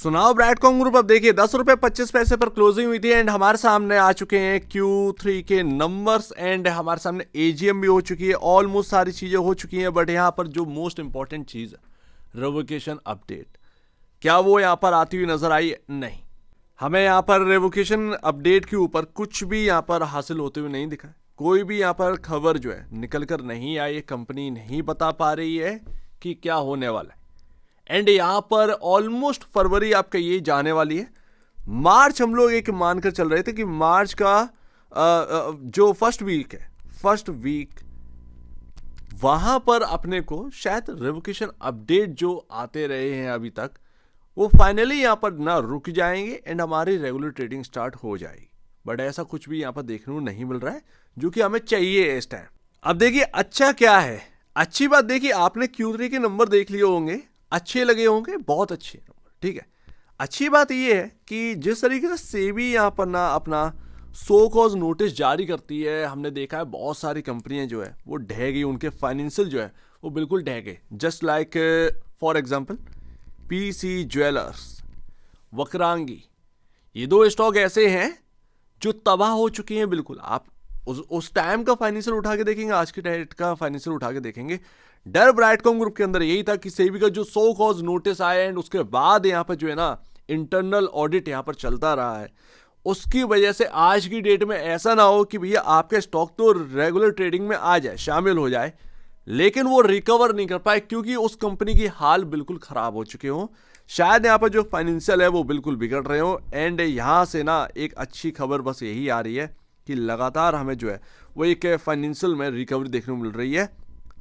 सुनाओ ब्रैडकॉम ग्रुप। अब देखिए 10 रुपये 25 पैसे पर क्लोजिंग हुई थी एंड हमारे सामने आ चुके हैं Q3 के नंबर्स एंड हमारे सामने AGM भी हो चुकी है। ऑलमोस्ट सारी चीजें हो चुकी हैं, बट यहाँ पर जो मोस्ट इंपॉर्टेंट चीज है रेवोकेशन अपडेट, क्या वो यहाँ पर आती हुई नजर आई? नहीं, हमें यहाँ पर रेवोकेशन अपडेट के ऊपर कुछ भी यहाँ पर हासिल होते हुए नहीं दिखा। कोई भी यहाँ पर खबर जो है निकल कर नहीं आई, कंपनी नहीं बता पा रही है कि क्या होने वाला है। एंड यहाँ पर ऑलमोस्ट फरवरी आपका ये जाने वाली है। मार्च हम लोग एक मानकर चल रहे थे कि मार्च का जो फर्स्ट वीक वहां पर अपने को शायद रेवोकेशन अपडेट जो आते रहे हैं अभी तक, वो फाइनली यहाँ पर ना रुक जाएंगे एंड हमारी रेगुलर ट्रेडिंग स्टार्ट हो जाएगी। बट ऐसा कुछ भी यहाँ पर देखने को नहीं मिल रहा है जो कि हमें चाहिए इस टाइम। अब देखिए अच्छा क्या है, अच्छी बात देखिए, आपने Q3 के नंबर देख लिए होंगे, अच्छे लगे होंगे, बहुत अच्छे नंबर, ठीक है। अच्छी बात यह है कि जिस तरीके से सेबी यहाँ पर ना अपना सो कॉज नोटिस जारी करती है, हमने देखा है बहुत सारी कंपनियां जो है वो ढह गई, उनके फाइनेंशियल जो है वो बिल्कुल ढह गए। Just like for example PC jewellers, Vakrangee, ये दो स्टॉक ऐसे हैं जो तबाह हो चुकी हैं बिल्कुल। आप उस टाइम का फाइनेंशियल उठा के देखेंगे, आज के डेट का फाइनेंशियल उठा के देखेंगे, डर ब्राइटकॉम ग्रुप के अंदर यही था कि सेबी का जो सो कॉज नोटिस आया एंड उसके बाद यहाँ पर जो है ना इंटरनल ऑडिट यहाँ पर चलता रहा है, उसकी वजह से आज की डेट में ऐसा ना हो कि भैया आपके स्टॉक तो रेगुलर ट्रेडिंग में आ जाए, शामिल हो जाए, लेकिन वो रिकवर नहीं कर पाए क्योंकि उस कंपनी की हाल बिल्कुल खराब हो चुके हो। शायद यहाँ पर जो फाइनेंशियल है वो बिल्कुल बिगड़ रहे हो। एंड यहाँ से ना एक अच्छी खबर बस यही आ रही है कि लगातार हमें जो है वो एक फाइनेंशियल में रिकवरी देखने को मिल रही है।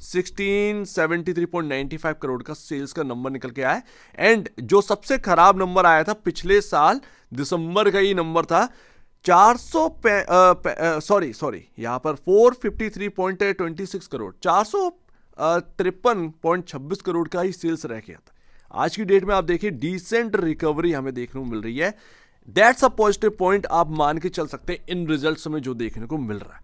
1673.95 करोड़ का सेल्स का नंबर निकल के आया एंड जो सबसे खराब नंबर आया था पिछले साल दिसंबर का ही नंबर था, 453.26 करोड़, 453.26 करोड़ का ही सेल्स रह गया था। आज की डेट में आप देखिए डिसेंट रिकवरी हमें देखने को मिल रही है। दैट्स अ पॉजिटिव पॉइंट, आप मान के चल सकते हैं इन रिजल्ट्स में जो देखने को मिल रहा है।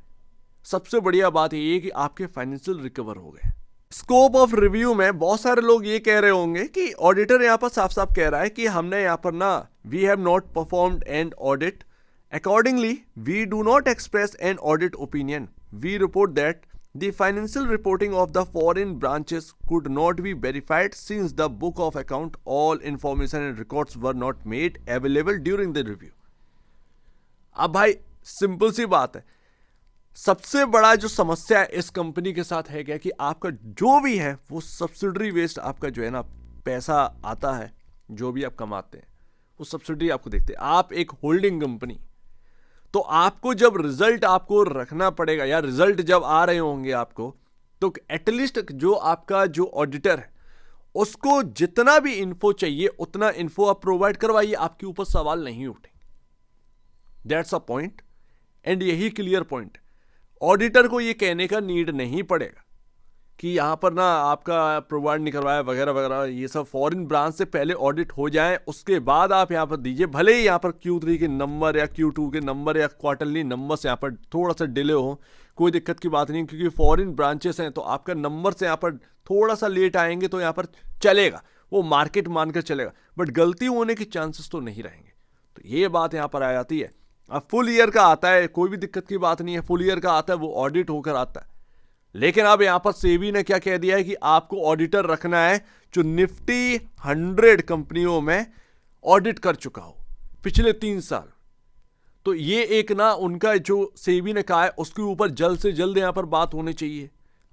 सबसे बढ़िया बात यह है कि आपके फाइनेंशियल रिकवर हो गए। स्कोप ऑफ रिव्यू में बहुत सारे लोग ये कह रहे होंगे कि ऑडिटर यहां पर साफ साफ कह रहा है कि हमने यहां पर ना we have not performed an audit, accordingly we do not express an audit opinion, we report that the financial reporting of the foreign branches could not be verified since the book of account all information and records were not made available during the review। अब भाई simple सी बात है, सबसे बड़ा जो समस्या है इस कंपनी के साथ है क्या कि आपका जो भी है वो सब्सिडरी वेस्ट, आपका जो है ना पैसा आता है, जो भी आप कमाते हैं वो सब्सिडी आपको देखते हैं। आप एक होल्डिंग कंपनी, तो आपको जब रिजल्ट आपको रखना पड़ेगा या रिजल्ट जब आ रहे होंगे आपको, तो एटलीस्ट जो आपका जो ऑडिटर है उसको जितना भी इन्फो चाहिए उतना इन्फो आप प्रोवाइड करवाइए, आपके ऊपर सवाल नहीं उठेंगे। दैट्स अ पॉइंट एंड यही क्लियर पॉइंट। ऑडिटर को ये कहने का नीड नहीं पड़ेगा कि यहां पर ना आपका प्रोवाइड नहीं करवाया वगैरह वगैरह, ये सब फॉरेन ब्रांच से पहले ऑडिट हो जाए उसके बाद आप यहां पर दीजिए। भले ही यहां पर Q3 के नंबर या Q2 के नंबर या क्वार्टरली नंबर से यहां पर थोड़ा सा डिले हो, कोई दिक्कत की बात नहीं, क्योंकि फॉरेन ब्रांचेस हैं तो आपका नंबर से यहां पर थोड़ा सा लेट आएंगे तो यहां पर चलेगा, वो मार्केट मानकर चलेगा, बट गलती होने के चांसेस तो नहीं रहेंगे। तो ये बात यहां पर आ जाती है। अब फुल ईयर का आता है, कोई भी दिक्कत की बात नहीं है, फुल ईयर का आता है वो ऑडिट होकर आता है। लेकिन अब यहां पर सेबी ने क्या कह दिया है कि आपको ऑडिटर रखना है जो निफ्टी 100 कंपनियों में ऑडिट कर चुका हो पिछले 3 साल। तो ये एक ना उनका जो सेबी ने कहा है उसके ऊपर जल्द से जल्द यहां पर बात होनी चाहिए।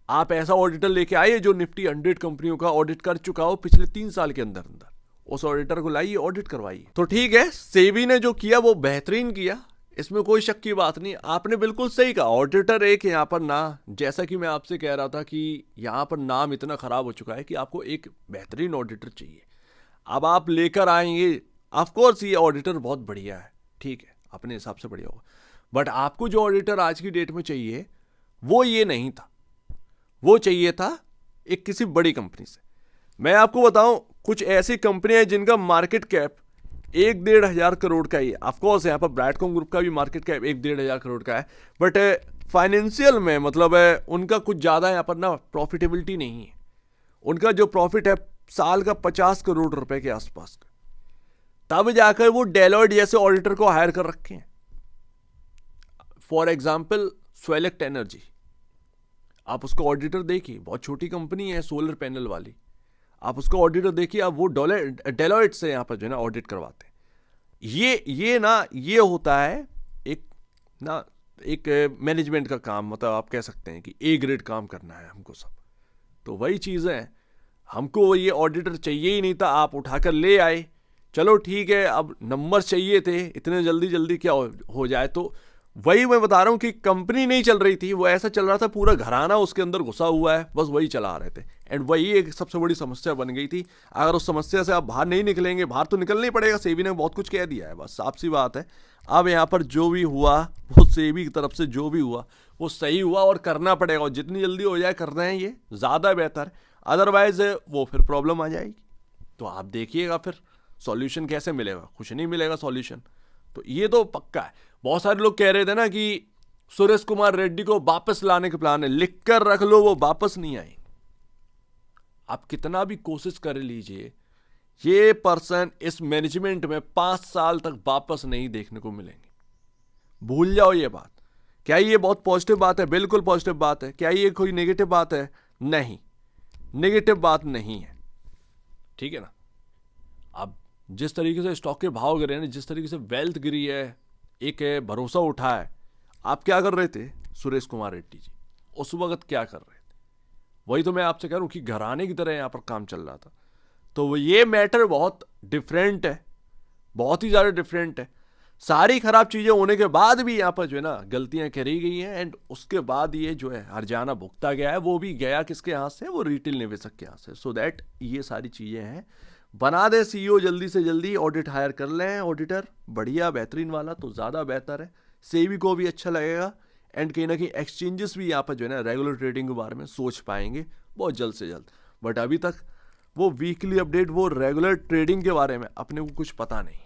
आप ऐसा ऑडिटर लेके आइए जो निफ्टी 100 कंपनियों का ऑडिट कर चुका हो पिछले 3 साल के अंदर अंदर, उस ऑडिटर को लाइए, ऑडिट करवाइए। तो ठीक है, सेबी ने जो किया वो बेहतरीन किया, इसमें कोई शक की बात नहीं। आपने बिल्कुल सही कहा, ऑडिटर एक यहाँ पर ना, जैसा कि मैं आपसे कह रहा था कि यहाँ पर नाम इतना खराब हो चुका है कि आपको एक बेहतरीन ऑडिटर चाहिए। अब आप लेकर आएंगे, ऑफ कोर्स ये ऑडिटर बहुत बढ़िया है, ठीक है, अपने हिसाब से बढ़िया होगा, बट आपको जो ऑडिटर आज की डेट में चाहिए वो ये नहीं था, वो चाहिए था एक किसी बड़ी कंपनी से। मैं आपको बताऊं, कुछ ऐसी कंपनियां जिनका मार्केट कैप 1-1.5 करोड़ का ही है। ऑफकोर्स यहाँ पर ब्राइटकॉम ग्रुप का भी मार्केट कैप 1-1.5 करोड़ का है, बट फाइनेंशियल में मतलब उनका कुछ ज़्यादा यहाँ पर ना प्रॉफिटेबिलिटी नहीं है। उनका जो प्रॉफिट है साल का 50 करोड़ रुपए के आसपास का। तब जाकर वो डेलॉयट जैसे ऑडिटर को हायर कर रखे हैं। फॉर एग्जाम्पल स्वेलेक्ट एनर्जी, आप उसका ऑडिटर देखिए, बहुत छोटी कंपनी है सोलर पैनल वाली, आप उसका ऑडिटर देखिए, आप वो डेलॉयट से यहाँ पर जो है ना ऑडिट करवाते हैं। ये होता है एक मैनेजमेंट का काम, मतलब आप कह सकते हैं कि ए ग्रेड काम करना है हमको सब। तो वही चीज़ है, हमको ये ऑडिटर चाहिए ही नहीं था, आप उठाकर ले आए, चलो ठीक है, अब नंबर चाहिए थे, इतने जल्दी क्या हो जाए। तो वही मैं बता रहा हूँ कि कंपनी नहीं चल रही थी, वो ऐसा चल रहा था पूरा घराना उसके अंदर घुसा हुआ है, बस वही चला रहे थे। एंड वही एक सबसे बड़ी समस्या बन गई थी। अगर उस समस्या से आप बाहर नहीं निकलेंगे, बाहर तो निकलना ही पड़ेगा, सेबी ने बहुत कुछ कह दिया है, बस साफ सी बात है। अब यहाँ पर जो भी हुआ वो सेबी की तरफ से जो भी हुआ वो सही हुआ और करना पड़ेगा, और जितनी जल्दी हो जाए कर रहे हैं ये ज़्यादा बेहतर, अदरवाइज वो फिर प्रॉब्लम आ जाएगी। तो आप देखिएगा फिर सॉल्यूशन कैसे मिलेगा, कुछ नहीं मिलेगा सॉल्यूशन। तो ये तो पक्का है। बहुत सारे लोग कह रहे थे ना कि सुरेश कुमार रेड्डी को वापस लाने के प्लान है, लिख कर रख लो, वो वापस नहीं आए। आप कितना भी कोशिश कर लीजिए, ये पर्सन इस मैनेजमेंट में 5 साल तक वापस नहीं देखने को मिलेंगे, भूल जाओ ये बात। क्या ये बहुत पॉजिटिव बात है? बिल्कुल पॉजिटिव बात है। क्या ये कोई नेगेटिव बात है? नहीं, नेगेटिव बात नहीं है, ठीक है ना। अब जिस तरीके से स्टॉक के भाव गिरे हैं, जिस तरीके से वेल्थ गिरी है, एक भरोसा उठा है, आप क्या कर रहे थे सुरेश कुमार रेड्डी जी उस वक्त क्या कर रहे थे? वही तो मैं आपसे कह रहा हूं कि घराने की तरह यहां पर काम चल रहा था। तो ये मैटर बहुत डिफरेंट है, बहुत ही ज़्यादा डिफरेंट है। सारी खराब चीज़ें होने के बाद भी यहाँ पर जो है ना गलतियां करी गई हैं, एंड उसके बाद ये जो है हर्जाना भुगता गया है, वो भी गया किसके यहाँ से? वो रिटेल निवेशक के यहाँ से। सो दैट ये सारी चीज़ें हैं। बना दे सीईओ जल्दी से जल्दी, ऑडिट हायर कर लें ऑडिटर बढ़िया बेहतरीन वाला, तो ज़्यादा बेहतर है, सेबी को भी अच्छा लगेगा, एंड कहीं ना कहीं एक्सचेंजेस भी यहाँ पर जो है ना रेगुलर ट्रेडिंग के बारे में सोच पाएंगे बहुत जल्द से जल्द। बट अभी तक वो वीकली अपडेट, वो रेगुलर ट्रेडिंग के बारे में अपने को कुछ पता नहीं।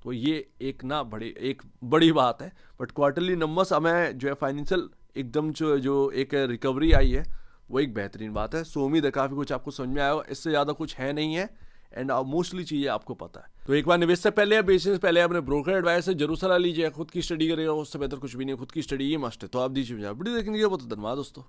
तो ये एक बड़ी बात है। बट क्वार्टरली नंबर्स हमें जो है फाइनेंशियल एकदम जो एक रिकवरी आई है वो एक बेहतरीन बात है। सो उम्मीद है काफ़ी कुछ आपको समझ में आया होगा, इससे ज़्यादा कुछ है नहीं है, एंड मोस्टली चीज़ें आपको पता है। तो एक बार निवेश से पहले या बेचने से पहले अपने ब्रोकर एडवाइस से जरूर सलाह लीजिए। खुद की स्टडी करेगा उससे बेहतर कुछ भी नहीं, खुद की स्टडी ही मस्ट है। तो आप दीजिए वीडियो देखने के लिए बहुत धन्यवाद दोस्तों।